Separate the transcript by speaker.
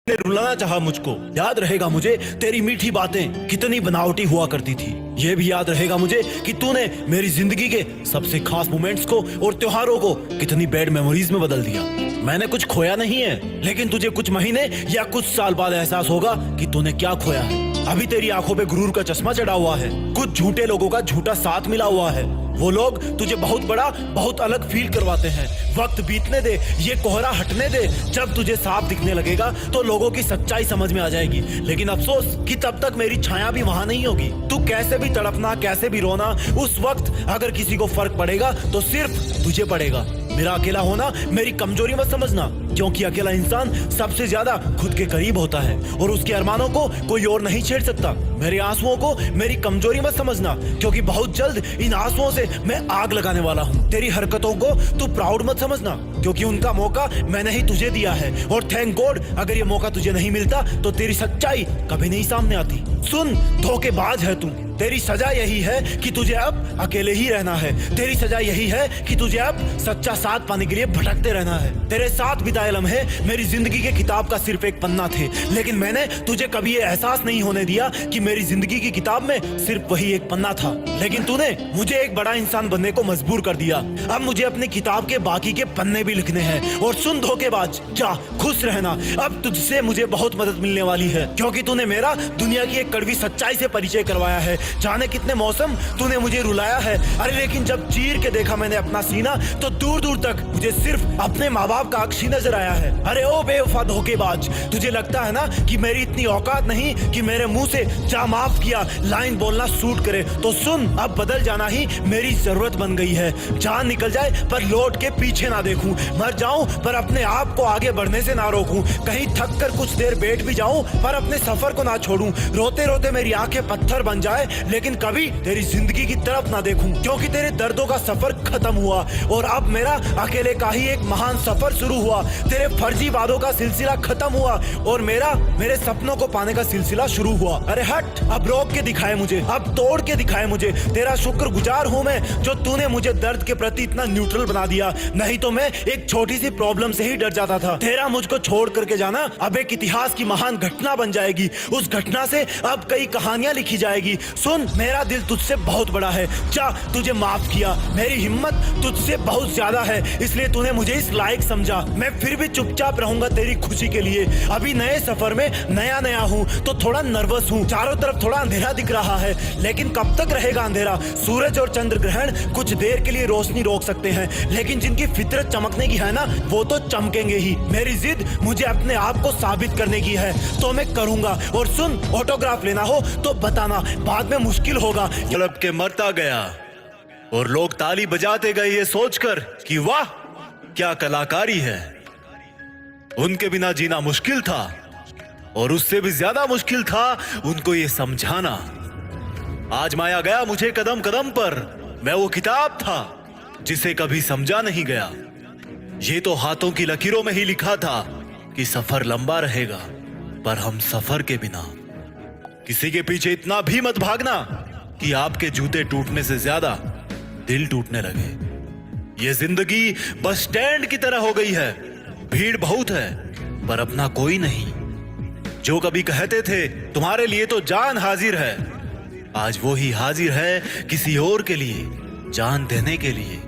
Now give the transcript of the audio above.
Speaker 1: ने रुलाना चाहा मुझको। याद रहेगा मुझे तेरी मीठी बातें कितनी बनावटी हुआ करती थी। ये भी याद रहेगा मुझे कि तूने मेरी जिंदगी के सबसे खास मोमेंट्स को और त्योहारों को कितनी बैड मेमोरीज में बदल दिया। मैंने कुछ खोया नहीं है, लेकिन तुझे कुछ महीने या कुछ साल बाद एहसास होगा कि तूने क्या खोया है। अभी तेरी आंखों पे गुरूर का चश्मा चढ़ा हुआ है, कुछ झूठे लोगों का झूठा साथ मिला हुआ है। वो लोग तुझे बहुत बड़ा, बहुत अलग फील करवाते हैं। वक्त बीतने दे, ये कोहरा हटने दे। जब तुझे साफ दिखने लगेगा तो लोगों की सच्चाई समझ में आ जाएगी। लेकिन अफसोस कि तब तक मेरी छाया भी वहां नहीं होगी। तू कैसे भी तड़पना, कैसे भी रोना, उस वक्त अगर किसी को फर्क पड़ेगा तो सिर्फ तुझे पड़ेगा। मेरा अकेला होना मेरी कमजोरी मत समझना, क्योंकि अकेला इंसान सबसे ज्यादा खुद के करीब होता है और उसके अरमानों को कोई और नहीं छेड़ सकता। मेरे आंसुओं को मेरी कमजोरी मत समझना, क्योंकि बहुत जल्द इन आंसुओं से मैं आग लगाने वाला हूँ। तेरी हरकतों को तू प्राउड मत समझना, क्योंकि उनका मौका मैंने ही तुझे दिया है। और थैंक गॉड अगर ये मौका तुझे नहीं मिलता तो तेरी सच्चाई कभी नहीं सामने आती। सुन, धोखेबाज है तू। तेरी सजा यही है कि तुझे अब अकेले ही रहना है। तेरी सजा यही है कि तुझे अब सच्चा साथ पाने के लिए भटकते रहना है। तेरे साथ बिताए लम्हे मेरी जिंदगी के किताब का सिर्फ एक पन्ना थे, लेकिन मैंने तुझे कभी ये एहसास नहीं होने दिया कि मेरी जिंदगी की किताब में सिर्फ वही एक पन्ना था। लेकिन तूने मुझे एक बड़ा इंसान बनने को मजबूर कर दिया। अब मुझे अपनी किताब के बाकी के पन्ने भी लिखने हैं। और सुन धोखेबाज, जा खुश रहना। अब तुझसे मुझे बहुत मदद मिलने वाली है, क्योंकि तूने मेरा दुनिया की एक कड़वी सच्चाई से परिचय करवाया है। जाने कितने मौसम तूने मुझे रुलाया है। अरे लेकिन जब चीर के देखा मैंने अपना सीना तो दूर दूर तक मुझे सिर्फ अपने माँ बाप का अक्स ही नजर आया है। अरे ओ बेवफा धोखेबाज, तुझे लगता है ना कि मेरी इतनी औकात नहीं कि मेरे मुंह से जा माफ किया लाइन बोलना सूट करे। तो सुन, अब बदल जाना ही मेरी जरूरत बन गई है। जान निकल जाए पर लौट के पीछे ना देखूं, मर जाऊं पर अपने आप को आगे बढ़ने से ना रोकूं, कहीं थक कर कुछ देर बैठ भी जाऊं पर अपने सफर को ना छोड़ूं। रोते रोते मेरी आंखें पत्थर बन जाए, लेकिन कभी तेरी जिंदगी की तरफ ना देखूं, क्योंकि तेरे दर्दों का सफर खत्म हुआ और अब मेरा अकेले का ही एक महान सफर शुरू हुआ। तेरे फर्जी वादों का सिलसिला खत्म हुआ और मेरे सपनों को पाने का सिलसिला शुरू हुआ। अरे हट, अब रोक के दिखाए मुझे, अब तोड़ के दिखाए मुझे। तेरा शुक्रगुजार हूँ मैं जो तूने मुझे दर्द के प्रति इतना न्यूट्रल बना दिया, नहीं तो मैं एक छोटी सी प्रॉब्लम से ही डर जाता था। तेरा मुझको छोड़ करके जाना अब एक इतिहास की महान घटना बन जाएगी। उस घटना से अब कई कहानियां लिखी जाएगी। सुन, मेरा दिल तुझसे बहुत बड़ा है। जा, तुझे माफ किया। मेरी हिम्मत तुझसे बहुत ज्यादा है, इसलिए तूने मुझे इस लायक समझा। मैं फिर भी चुपचाप रहूंगा तेरी खुशी के लिए। अभी नए सफर में नया हूँ तो थोड़ा नर्वस हूँ। चारों तरफ थोड़ा अंधेरा दिख रहा है, लेकिन कब तक रहेगा अंधेरा? सूरज और चंद्र ग्रहण कुछ देर के लिए रोशनी रोक सकते हैं, लेकिन जिनकी फितरत चमकने की है ना, वो तो चमकेंगे ही। मेरी जिद मुझे अपने आप को साबित करने की है, तो मैं करूंगा। और सुन, ऑटोग्राफ लेना हो तो बताना, बाद में मुश्किल होगा।
Speaker 2: तड़प के मरता गया और लोग ताली बजाते गए ये सोचकर कि वाह क्या कलाकारी है। उनके बिना जीना मुश्किल था और उससे भी ज्यादा मुश्किल था उनको ये समझाना। आजमाया गया मुझे कदम कदम पर। मैं वो किताब था जिसे कभी समझा नहीं गया। ये तो हाथों की लकीरों में ही लिखा था कि सफर लंबा रहेगा, पर हम सफर के बिना। किसी के पीछे इतना भी मत भागना कि आपके जूते टूटने से ज्यादा दिल टूटने लगे। ये जिंदगी बस स्टैंड की तरह हो गई है। भीड़ बहुत है पर अपना कोई नहीं। जो कभी कहते थे तुम्हारे लिए तो जान हाजिर है, आज वो ही हाजिर है किसी और के लिए, जान देने के लिए।